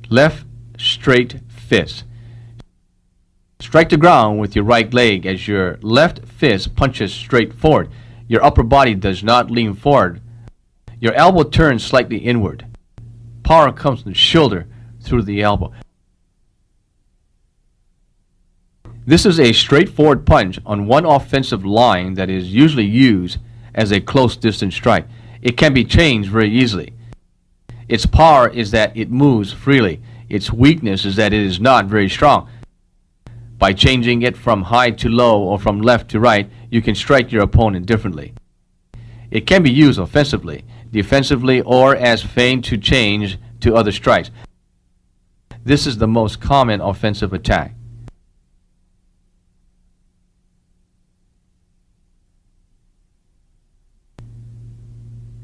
Left straight fist. Strike the ground with your right leg as your left fist punches straight forward. Your upper body does not lean forward. Your elbow turns slightly inward. Power comes from the shoulder through the elbow. This is a straightforward punch on one offensive line that is usually used as a close distance strike. It can be changed very easily. Its power is that it moves freely. Its weakness is that it is not very strong. By changing it from high to low or from left to right, you can strike your opponent differently. It can be used offensively, defensively, or as feint to change to other strikes. This is the most common offensive attack.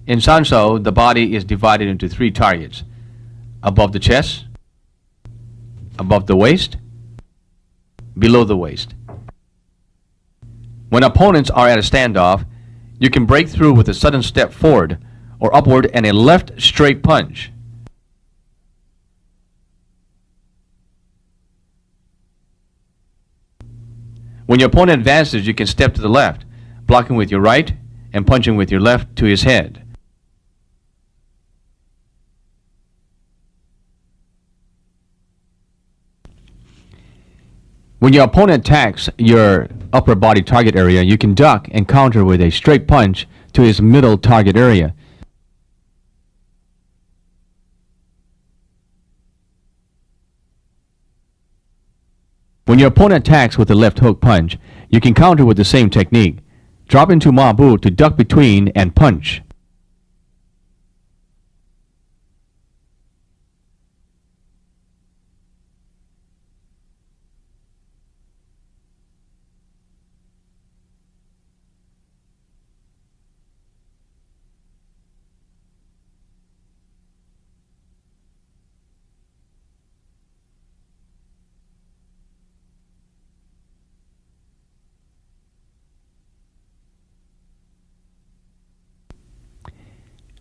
In Sanshou, the body is divided into 3 targets: above the chest, above the waist, below the waist. When opponents are at a standoff, you can break through with a sudden step forward or upward and a left straight punch. When your opponent advances, you can step to the left, blocking with your right and punching with your left to his head. When your opponent attacks your upper body target area, you can duck and counter with a straight punch to his middle target area. When your opponent attacks with a left hook punch, you can counter with the same technique. Drop into Ma Bu to duck between and punch.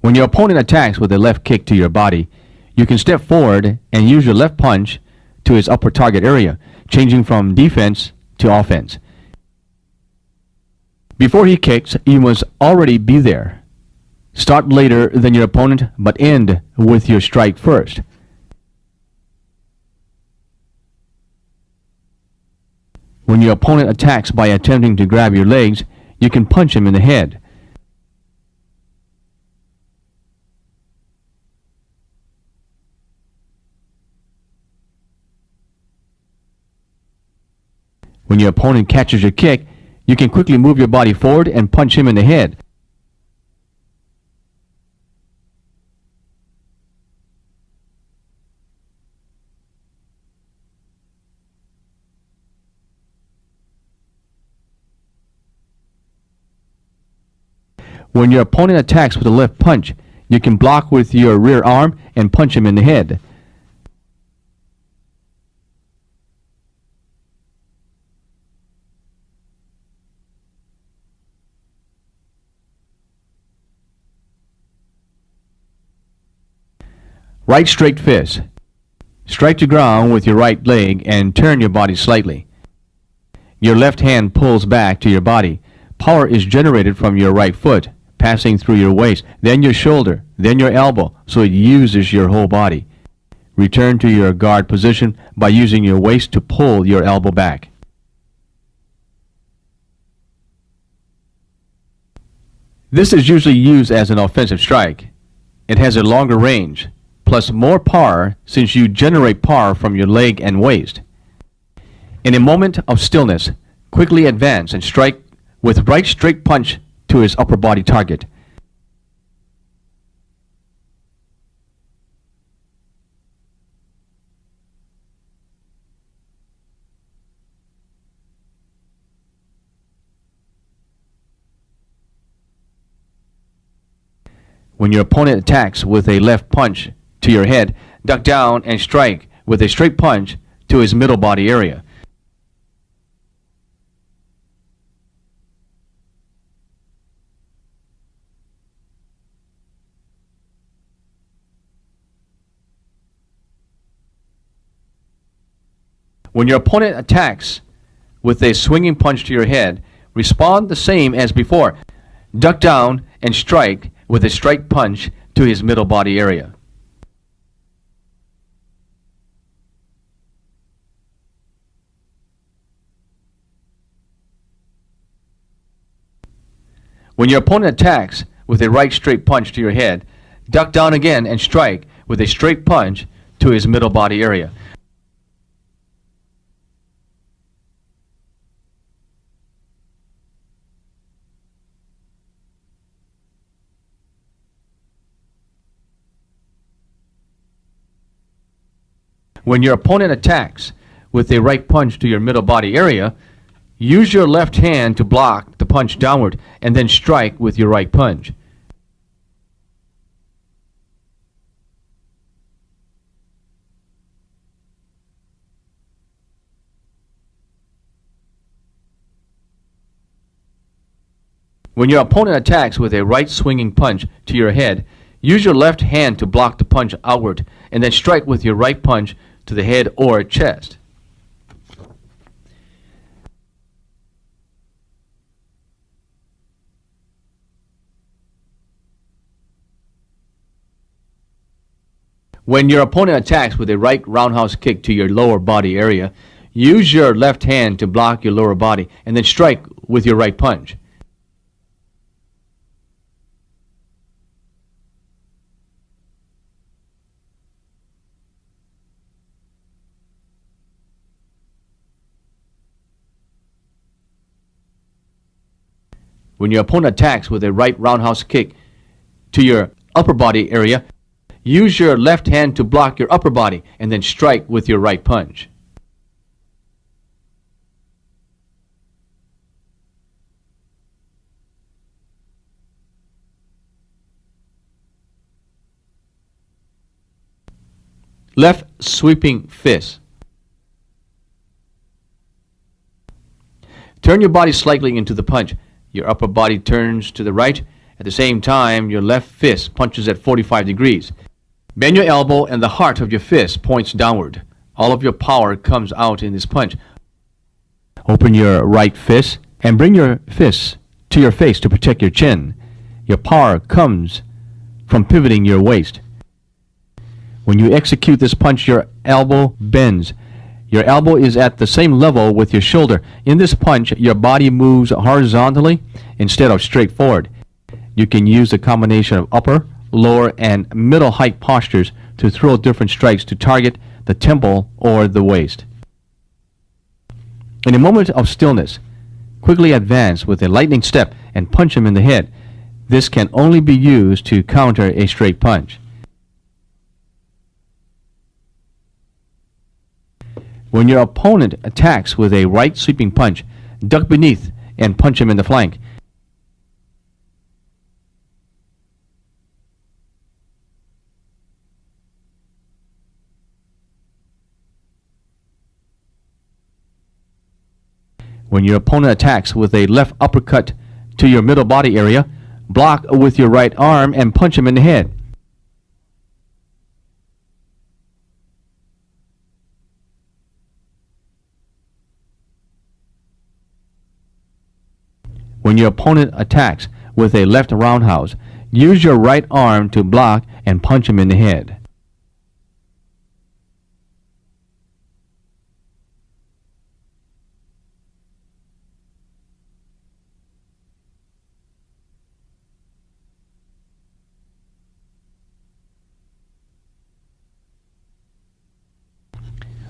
When your opponent attacks with a left kick to your body, you can step forward and use your left punch to his upper target area, changing from defense to offense. Before he kicks, you must already be there. Start later than your opponent, but end with your strike first. When your opponent attacks by attempting to grab your legs, you can punch him in the head. When your opponent catches your kick, you can quickly move your body forward and punch him in the head. When your opponent attacks with a left punch, you can block with your rear arm and punch him in the head. Right straight fist. Strike the ground with your right leg and turn your body slightly. Your left hand pulls back to your body. Power is generated from your right foot, passing through your waist, then your shoulder, then your elbow, so it uses your whole body. Return to your guard position by using your waist to pull your elbow back. This is usually used as an offensive strike. It has a longer range, plus more power since you generate power from your leg and waist. In a moment of stillness, quickly advance and strike with right straight punch to his upper body target. When your opponent attacks with a left punch to your head, duck down and strike with a straight punch to his middle body area. When your opponent attacks with a swinging punch to your head, respond the same as before. Duck down and strike with a strike punch to his middle body area. When your opponent attacks with a right straight punch to your head, duck down again and strike with a straight punch to his middle body area. When your opponent attacks with a right punch to your middle body area, use your left hand to block the punch downward and then strike with your right punch. When your opponent attacks with a right swinging punch to your head, use your left hand to block the punch outward and then strike with your right punch to the head or chest. When your opponent attacks with a right roundhouse kick to your lower body area, use your left hand to block your lower body and then strike with your right punch. When your opponent attacks with a right roundhouse kick to your upper body area, use your left hand to block your upper body and then strike with your right punch. Left sweeping fist. Turn your body slightly into the punch. Your upper body turns to the right. At the same time, your left fist punches at 45 degrees. Bend your elbow and the heart of your fist points downward. All of your power comes out in this punch. Open your right fist and bring your fist to your face to protect your chin. Your power comes from pivoting your waist. When you execute this punch, your elbow bends. Your elbow is at the same level with your shoulder. In this punch, your body moves horizontally instead of straight forward. You can use a combination of upper, lower, and middle height postures to throw different strikes to target the temple or the waist. In a moment of stillness, quickly advance with a lightning step and punch him in the head. This can only be used to counter a straight punch. When your opponent attacks with a right sweeping punch, duck beneath and punch him in the flank. When your opponent attacks with a left uppercut to your middle body area, block with your right arm and punch him in the head. When your opponent attacks with a left roundhouse, use your right arm to block and punch him in the head.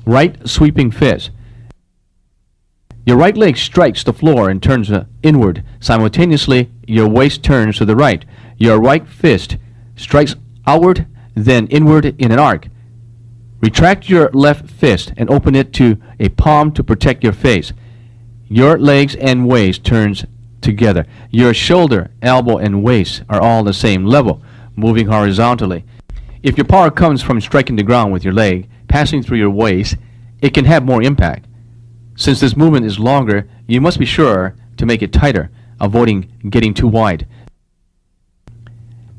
Right sweeping fist. Your right leg strikes the floor and turns inward. Simultaneously, your waist turns to the right. Your right fist strikes outward, then inward in an arc. Retract your left fist and open it to a palm to protect your face. Your legs and waist turns together. Your shoulder, elbow, and waist are all the same level, moving horizontally. If your power comes from striking the ground with your leg, passing through your waist, it can have more impact. Since this movement is longer, you must be sure to make it tighter, avoiding getting too wide.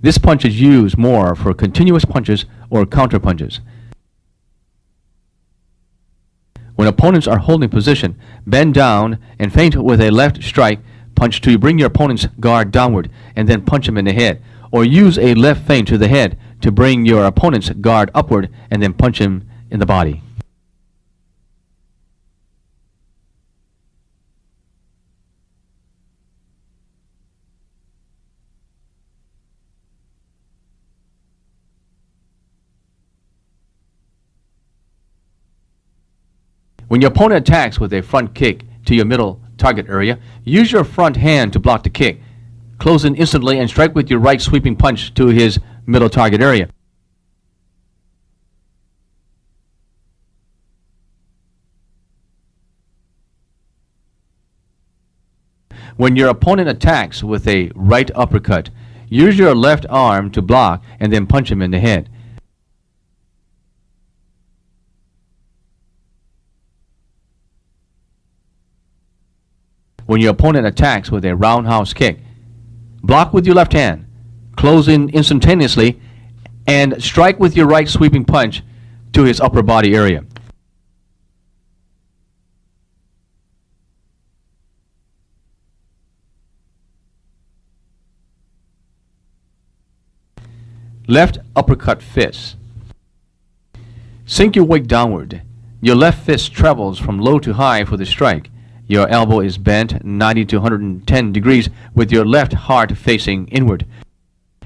This punch is used more for continuous punches or counter punches. When opponents are holding position, bend down and feint with a left strike punch to bring your opponent's guard downward and then punch him in the head. Or use a left feint to the head to bring your opponent's guard upward and then punch him in the body. When your opponent attacks with a front kick to your middle target area, use your front hand to block the kick. Close in instantly and strike with your right sweeping punch to his middle target area. When your opponent attacks with a right uppercut, use your left arm to block and then punch him in the head. When your opponent attacks with a roundhouse kick, block with your left hand, close in instantaneously, and strike with your right sweeping punch to his upper body area. Left uppercut fist. Sink your weight downward. Your left fist travels from low to high for the strike. Your elbow is bent 90 to 110 degrees with your left heart facing inward.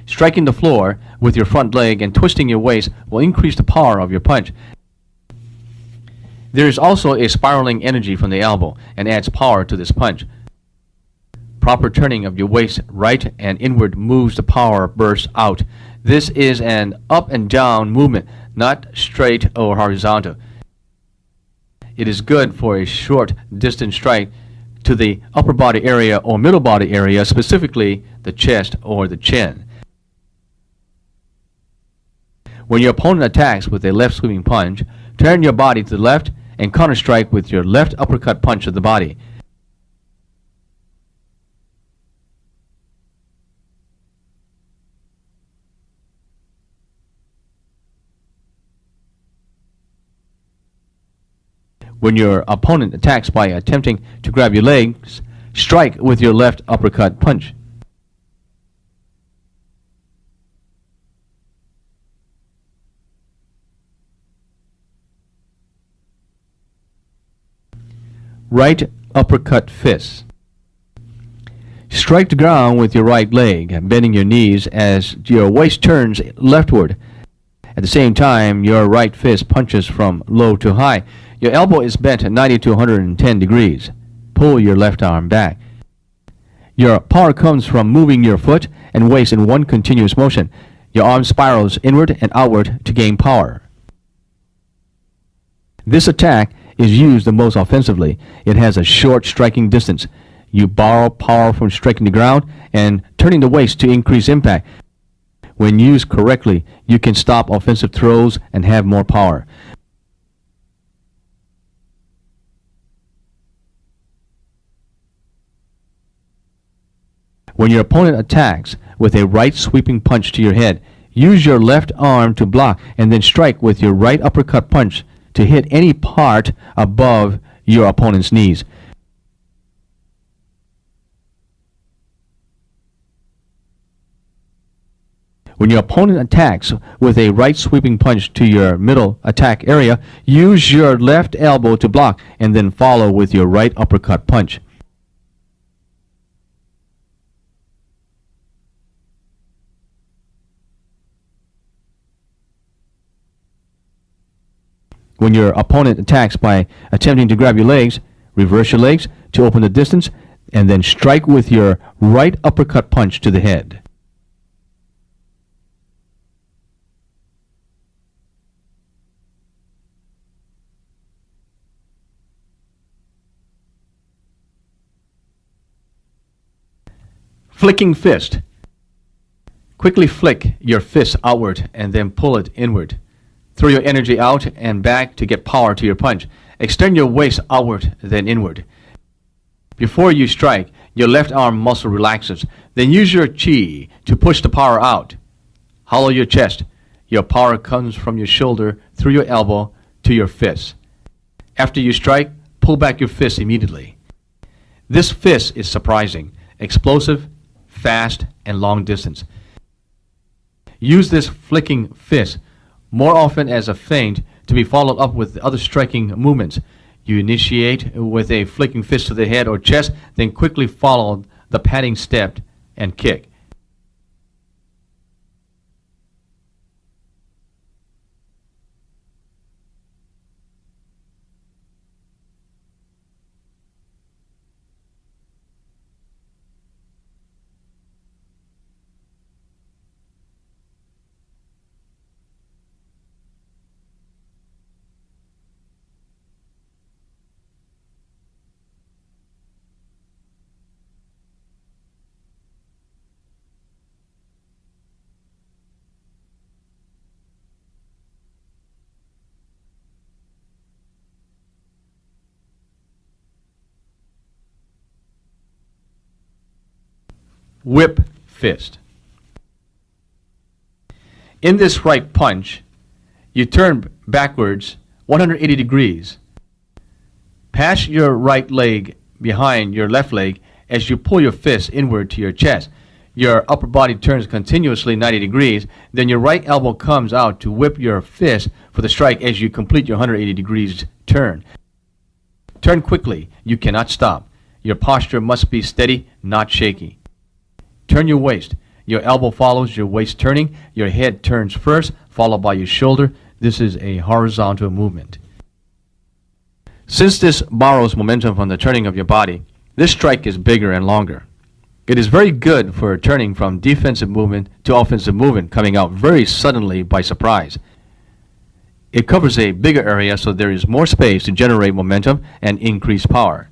Striking the floor with your front leg and twisting your waist will increase the power of your punch. There is also a spiraling energy from the elbow and adds power to this punch. Proper turning of your waist right and inward moves the power burst out. This is an up and down movement, not straight or horizontal. It is good for a short distance strike to the upper body area or middle body area, specifically the chest or the chin. When your opponent attacks with a left sweeping punch, turn your body to the left and counter strike with your left uppercut punch to the body. When your opponent attacks by attempting to grab your legs, strike with your left uppercut punch. Right uppercut fist. Strike the ground with your right leg, bending your knees as your waist turns leftward. At the same time, your right fist punches from low to high. Your elbow is bent 90 to 110 degrees. Pull your left arm back. Your power comes from moving your foot and waist in one continuous motion. Your arm spirals inward and outward to gain power. This attack is used the most offensively. It has a short striking distance. You borrow power from striking the ground and turning the waist to increase impact. When used correctly, you can stop offensive throws and have more power. When your opponent attacks with a right sweeping punch to your head, use your left arm to block and then strike with your right uppercut punch to hit any part above your opponent's knees. When your opponent attacks with a right sweeping punch to your middle attack area, use your left elbow to block and then follow with your right uppercut punch. When your opponent attacks by attempting to grab your legs, reverse your legs to open the distance and then strike with your right uppercut punch to the head. Flicking fist. Quickly flick your fist outward and then pull it inward. Throw your energy out and back to get power to your punch. Extend your waist outward, then inward. Before you strike, your left arm muscle relaxes. Then use your chi to push the power out. Hollow your chest. Your power comes from your shoulder through your elbow to your fist. After you strike, pull back your fist immediately. This fist is surprising, explosive, fast, and long distance. Use this flicking fist more often as a feint to be followed up with other striking movements. You initiate with a flicking fist to the head or chest, then quickly follow the padding step and kick. Whip fist. In this right punch, you turn backwards 180 degrees. Pass your right leg behind your left leg as you pull your fist inward to your chest. Your upper body turns continuously 90 degrees. Then your right elbow comes out to whip your fist for the strike as you complete your 180 degrees turn. Turn quickly. You cannot stop. Your posture must be steady, not shaky. Turn your waist. Your elbow follows your waist turning. Your head turns first, followed by your shoulder. This is a horizontal movement. Since this borrows momentum from the turning of your body, this strike is bigger and longer. It is very good for turning from defensive movement to offensive movement, coming out very suddenly by surprise. It covers a bigger area, so there is more space to generate momentum and increase power.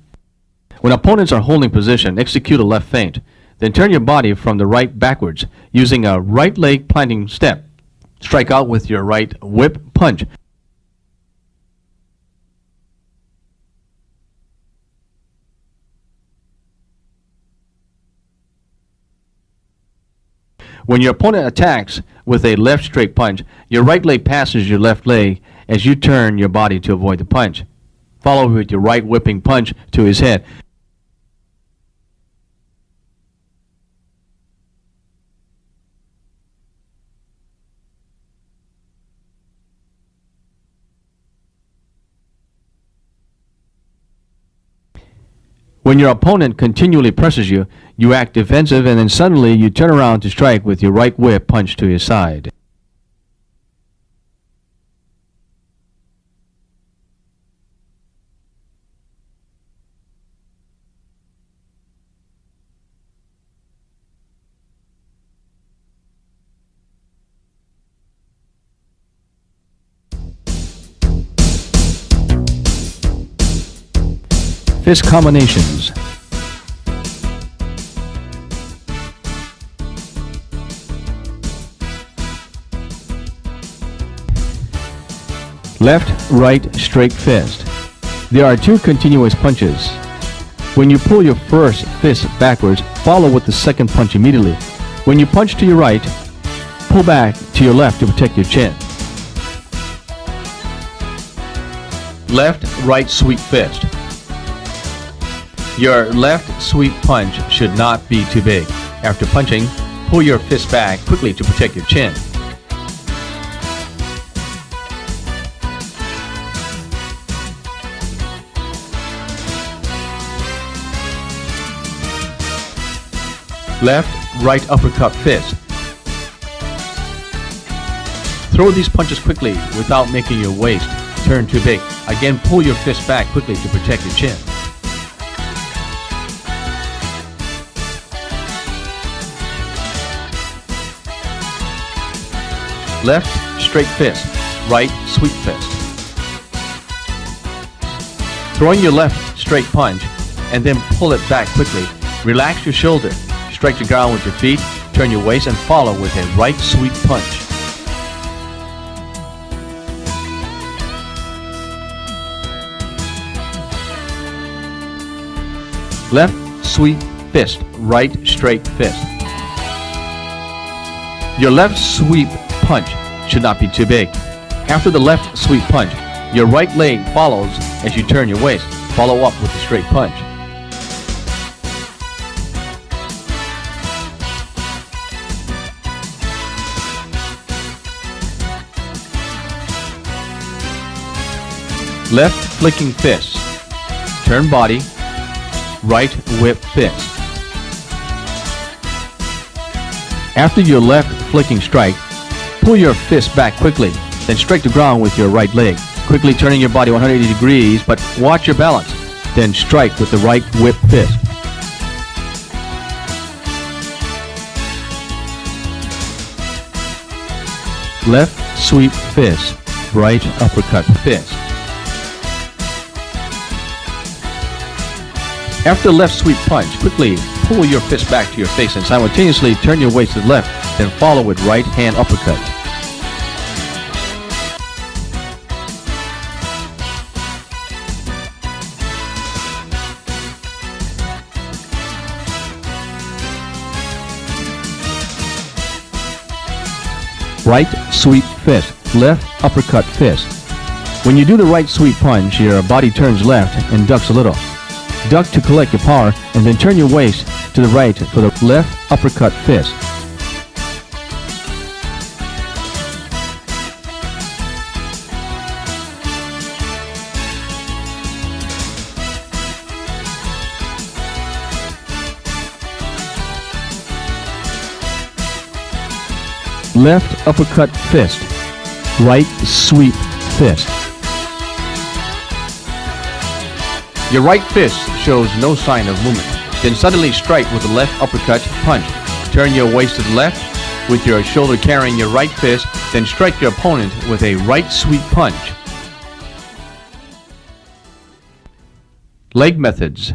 When opponents are holding position, execute a left feint. Then turn your body from the right backwards, using a right leg planting step. Strike out with your right whip punch. When your opponent attacks with a left straight punch, your right leg passes your left leg as you turn your body to avoid the punch. Follow with your right whipping punch to his head. When your opponent continually presses you, you act defensive, and then suddenly you turn around to strike with your right whip punch to his side. Fist combinations. Left, right, straight fist. There are two continuous punches. When you pull your first fist backwards, follow with the second punch immediately. When you punch to your right, pull back to your left to protect your chin. Left, right sweep fist. Your left sweep punch should not be too big. After punching, pull your fist back quickly to protect your chin. Left, right uppercut fist. Throw these punches quickly without making your waist turn too big. Again, pull your fist back quickly to protect your chin. Left, straight fist. Right, sweep fist. Throwing your left straight punch and then pull it back quickly. Relax your shoulder. Strike the ground with your feet. Turn your waist and follow with a right sweep punch. Left sweep fist. Right straight fist. Your left sweep punch should not be too big. After the left sweep punch, Your right leg follows as you turn your waist. Follow up with a straight punch. Left flicking fist. Turn body. Right whip fist. After your left flicking strike, pull your fist back quickly, then strike the ground with your right leg, quickly turning your body 180 degrees, but watch your balance. Then strike with the right whip fist. Left sweep fist, right uppercut fist. After left sweep punch, quickly pull your fist back to your face and simultaneously turn your waist to the left, then follow with right hand uppercut. Right sweep fist, left uppercut fist. When you do the right sweep punch, your body turns left and ducks a little. Duck to collect your power, and then turn your waist to the right for the left uppercut fist. Left uppercut fist, right sweep fist. Your right fist shows no sign of movement. Then suddenly strike with the left uppercut punch. Turn your waist to the left with your shoulder carrying your right fist, then strike your opponent with a right sweep punch. Leg methods.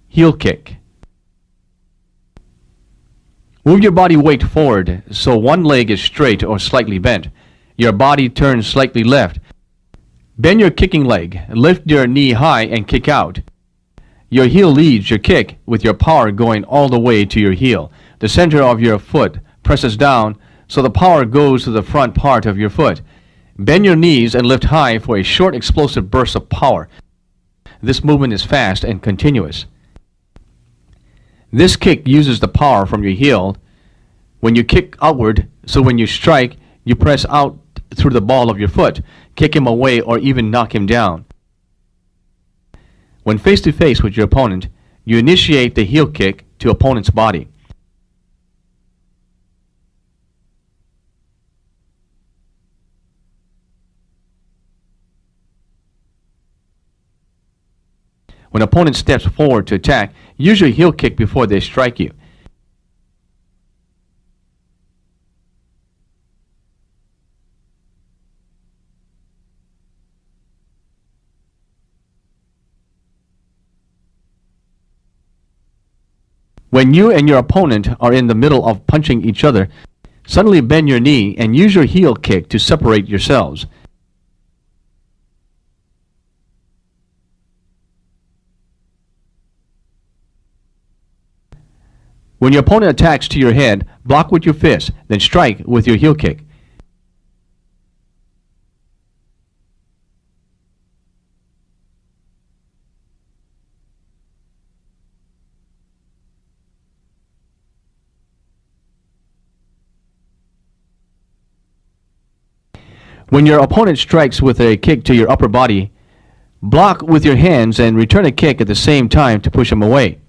Heel kick. Move your body weight forward so one leg is straight or slightly bent. Your body turns slightly left. Bend your kicking leg, lift your knee high and kick out. Your heel leads your kick with your power going all the way to your heel. The center of your foot presses down so the power goes to the front part of your foot. Bend your knees and lift high for a short explosive burst of power. This movement is fast and continuous. This kick uses the power from your heel when you kick outward, so when you strike, you press out through the ball of your foot, kick him away, or even knock him down. When face to face with your opponent, you initiate the heel kick to opponent's body. When opponent steps forward to attack, use your heel kick before they strike you. When you and your opponent are in the middle of punching each other, suddenly bend your knee and use your heel kick to separate yourselves. When your opponent attacks to your head, block with your fist, then strike with your heel kick. When your opponent strikes with a kick to your upper body, block with your hands and return a kick at the same time to push him away.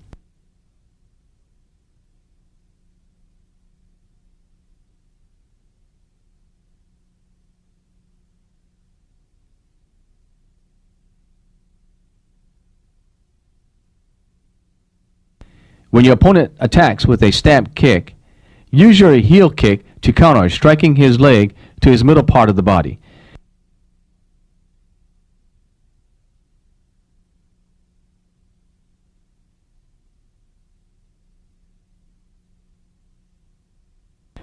When your opponent attacks with a stab kick, use your heel kick to counter, striking his leg to his middle part of the body.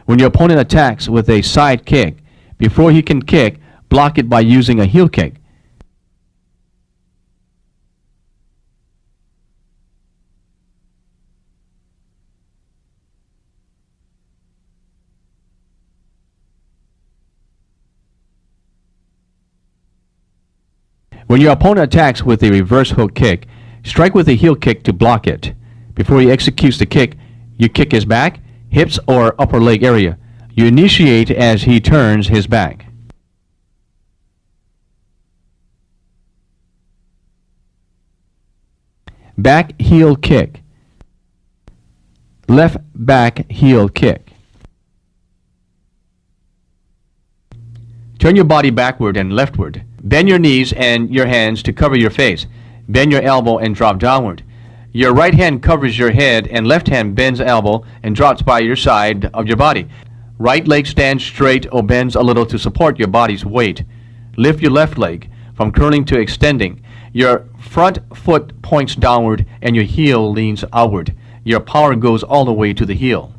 When your opponent attacks with a side kick, before he can kick, block it by using a heel kick. When your opponent attacks with a reverse hook kick, strike with a heel kick to block it. Before he executes the kick, you kick his back, hips, or upper leg area. You initiate as he turns his back. Back heel kick. Left back heel kick. Turn your body backward and leftward. Bend your knees and your hands to cover your face. Bend your elbow and drop downward. Your right hand covers your head and left hand bends elbow and drops by your side of your body. Right leg stands straight or bends a little to support your body's weight. Lift your left leg from curling to extending. Your front foot points downward and your heel leans outward. Your power goes all the way to the heel.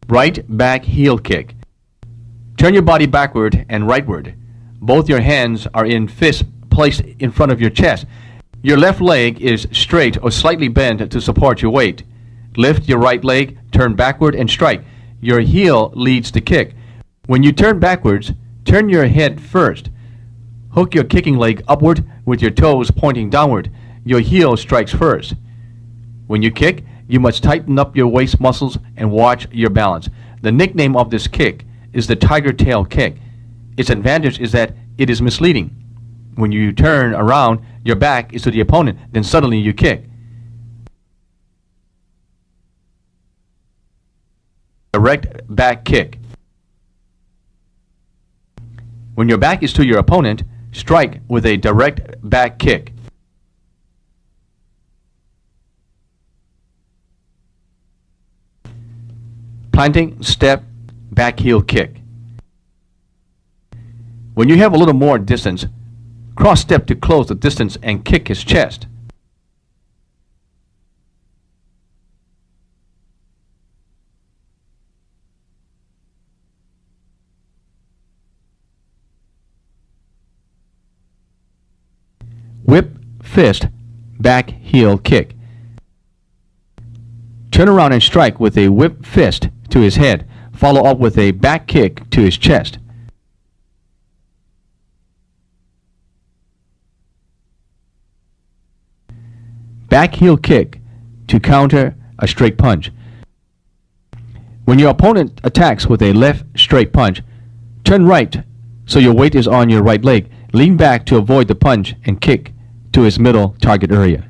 Right back heel kick. Turn your body backward and rightward. Both your hands are in fists placed in front of your chest. Your left leg is straight or slightly bent to support your weight. Lift your right leg, turn backward and strike. Your heel leads the kick. When you turn backwards, turn your head first. Hook your kicking leg upward with your toes pointing downward. Your heel strikes first. When you kick, you must tighten up your waist muscles and watch your balance. The nickname of this kick is the tiger tail kick. Its advantage is that it is misleading. When you turn around, your back is to the opponent, then suddenly you kick. Direct back kick. When your back is to your opponent, strike with a direct back kick. Planting, step, back heel kick. When you have a little more distance, cross step to close the distance and kick his chest. Whip, fist, back heel kick. Turn around and strike with a whip fist to his head. Follow up with a back kick to his chest. Back heel kick to counter a straight punch. When your opponent attacks with a left straight punch, turn right so your weight is on your right leg. Lean back to avoid the punch and kick to his middle target area.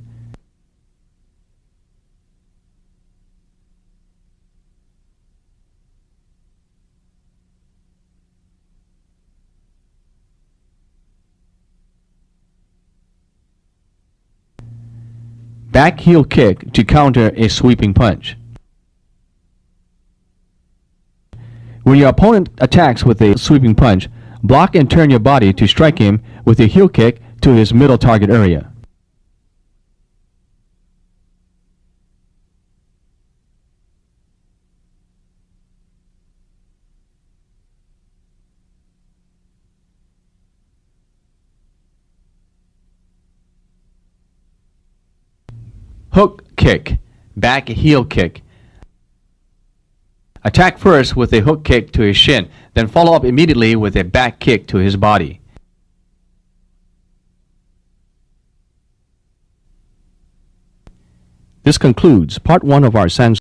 Back heel kick to counter a sweeping punch. When your opponent attacks with a sweeping punch, block and turn your body to strike him with a heel kick to his middle target area. Hook kick, back heel kick. Attack first with a hook kick to his shin, then follow up immediately with a back kick to his body. This concludes part 1 of our Sanshou.